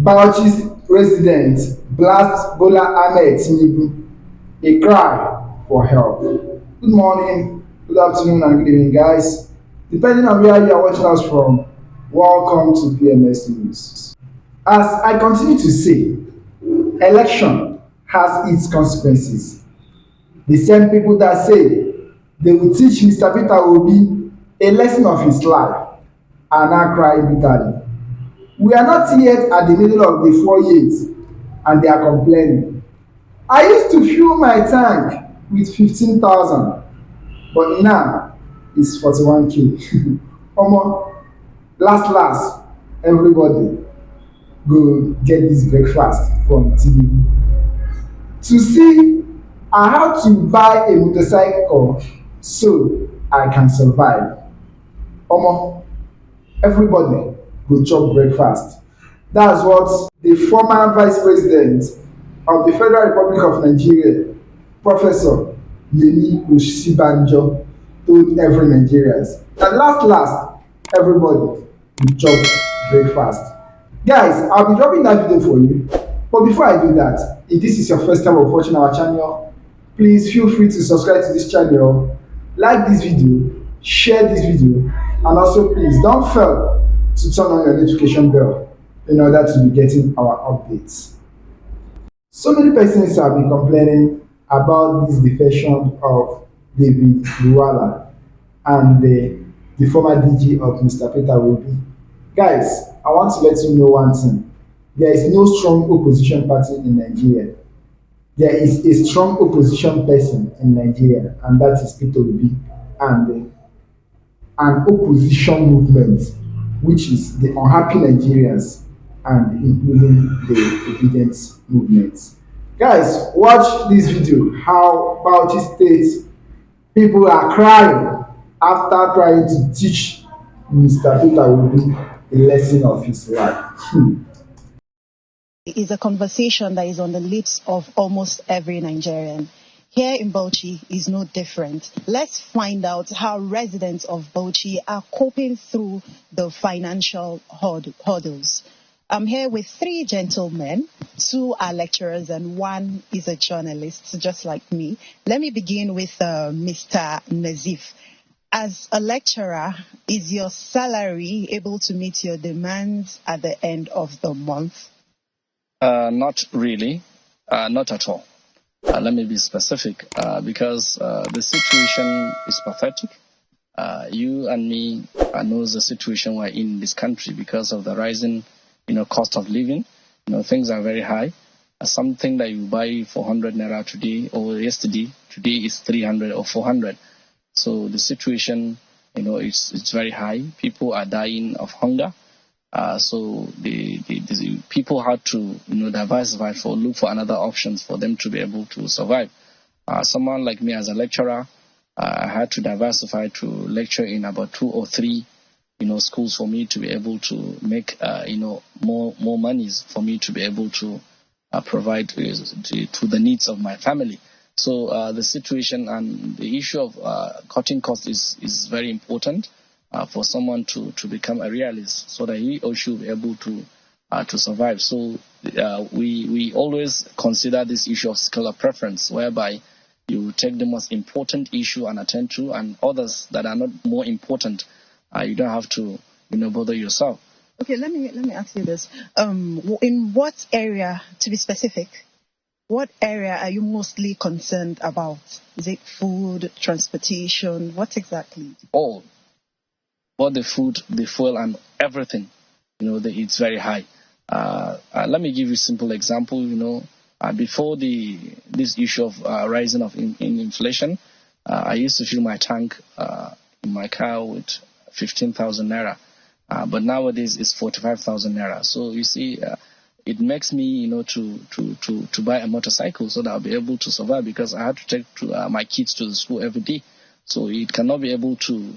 Bauchi's resident blasts Bola Ahmed Tinubu, a cry for help. Good morning, good afternoon, and good evening, guys. Depending on where you are watching us from, welcome to PMS News. As I continue to say, election has its consequences. The same people that say they will teach Mr. Peter Obi a lesson of his life are now crying bitterly. We are not yet at the middle of the 4 years and they are complaining. I used to fuel my tank with 15,000, but now it's 41k. Omo, last, everybody go get this breakfast from Tinubu. To see how to buy a motorcycle so I can survive. Omo, everybody go chop breakfast. That's what the former vice president of the Federal Republic of Nigeria, Professor Yemi Osinbajo, told every Nigerians. And last, everybody will chop breakfast. Guys, I'll be dropping that video for you. But before I do that, if this is your first time of watching our channel, please feel free to subscribe to this channel, like this video, share this video, and also please don't fail to turn on your notification bell in order to be getting our updates. So many persons have been complaining about this defection of David Luwala and the former DG of Mr. Peter Obi. Guys, I want to let you know one thing. There is no strong opposition party in Nigeria. There is a strong opposition person in Nigeria, and that is Peter Obi, and an opposition movement, which is the unhappy Nigerians and including the obedience movement. Guys, watch this video how Bauchi State people are crying after trying to teach Mr. Peter Obi a lesson of his life. Is a conversation that is on the lips of almost every Nigerian. Here in Bauchi is no different. Let's find out how residents of Bauchi are coping through the financial hurdles. I'm here with three gentlemen. Two are lecturers and one is a journalist, just like me. Let me begin with Mr. Nazif. As a lecturer, is your salary able to meet your demands at the end of the month? Not really, not at all. Let me be specific, because the situation is pathetic. You and me knows the situation we're in this country because of the rising, cost of living. Things are very high. Something that you buy for 100 naira today or yesterday, today is 300 or 400. So the situation, it's very high. People are dying of hunger. So the people had to diversify look for another options for them to be able to survive. Someone like me as a lecturer, I had to diversify to lecture in about 2 or 3 schools for me to be able to make more monies for me to be able to provide to the needs of my family. So the situation and the issue of cutting costs is very important. For someone to become a realist so that he or she will be able to survive. So we always consider this issue of scale of preference, whereby you take the most important issue and attend to, and others that are not more important, you don't have to bother yourself. Okay, let me ask you this. In what area, to be specific, what area are you mostly concerned about? Is it food, transportation? What exactly? All. But the food, the fuel, and everything, it's very high. Let me give you a simple example. Before this issue of rising of in inflation, I used to fill my tank in my car with 15,000 naira, but nowadays it's 45,000 naira. So you see, it makes me, to buy a motorcycle so that I'll be able to survive, because I have to take my kids to the school every day. So it cannot be able to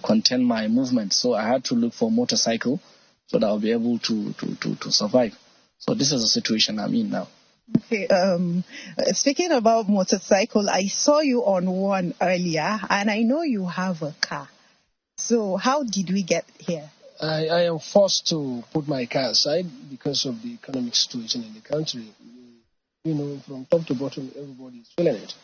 contain my movement. So I had to look for a motorcycle so that I'll be able to survive. So this is the situation I'm in now. Okay, speaking about motorcycle, I saw you on one earlier, and I know you have a car. So how did we get here? I am forced to put my car aside because of the economic situation in the country. From top to bottom, everybody is feeling it.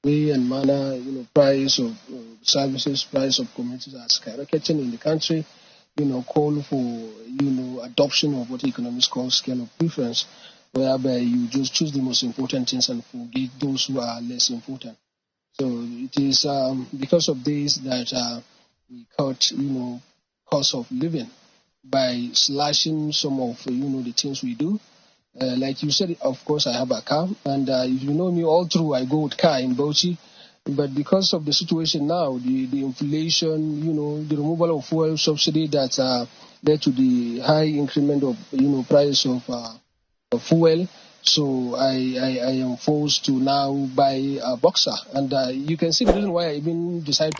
Way and manner, price of services, price of commodities are skyrocketing in the country. Call for, adoption of what economists call scale of preference, whereby you just choose the most important things and forget those who are less important. So it is because of this that we cut, cost of living by slashing some of, the things we do. Like you said, of course, I have a car, and if you know me all through, I go with car in Bauchi. But because of the situation now, the inflation, the removal of fuel subsidy that led to the high increment of, price of fuel. So I am forced to now buy a Boxer. And you can see the reason why I even decided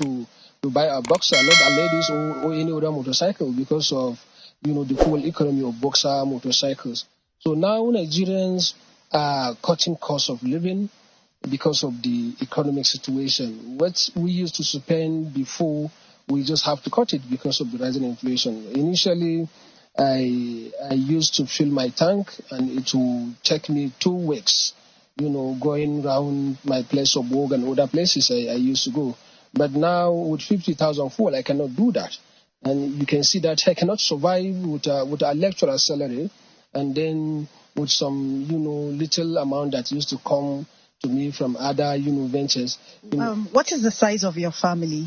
to buy a Boxer, not a ladies or any other motorcycle, because of, the fuel economy of Boxer motorcycles. So now Nigerians are cutting cost of living because of the economic situation. What we used to spend before, we just have to cut it because of the rising inflation. Initially, I used to fill my tank, and it will take me 2 weeks, going around my place of work and other places I used to go. But now with 50,000 fuel, I cannot do that. And you can see that I cannot survive with a lecturer salary, and then with some, little amount that used to come to me from other, ventures. What is the size of your family?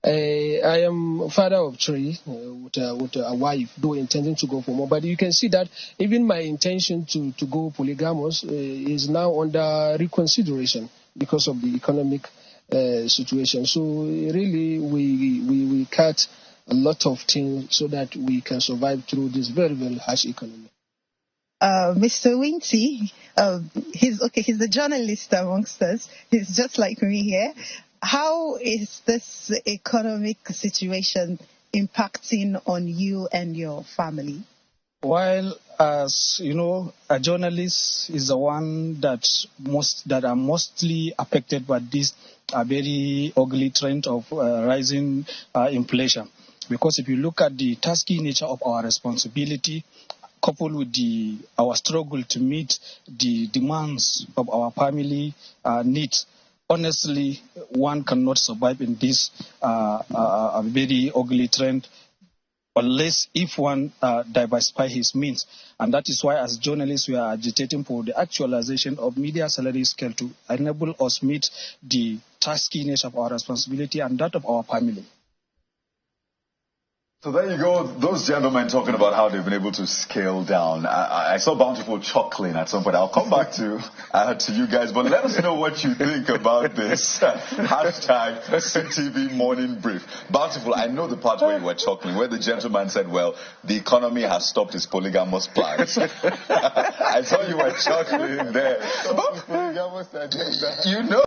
I am father of 3 with a wife, though intending to go for more. But you can see that even my intention to go polygamous is now under reconsideration because of the economic situation. So really, we cut a lot of things so that we can survive through this very, very harsh economy. Mr. Winty, he's the journalist amongst us. He's just like me here. How is this economic situation impacting on you and your family? While, as you know, a journalist is the one that are mostly affected by this very ugly trend of rising inflation. Because if you look at the tasky nature of our responsibility, coupled with our struggle to meet the demands of our family needs, honestly, one cannot survive in this very ugly trend unless if one diversify his means. And that is why as journalists we are agitating for the actualization of media salary scale to enable us meet the taskiness of our responsibility and that of our family. So there you go, those gentlemen talking about how they've been able to scale down. I saw Bountiful chuckling at some point. I'll come back to you guys, but let us know what you think about this. Hashtag CTV Morning Brief. Bountiful, I know the part where you were chuckling, where the gentleman said, well, the economy has stopped his polygamous plans. I saw you were chuckling there. You know.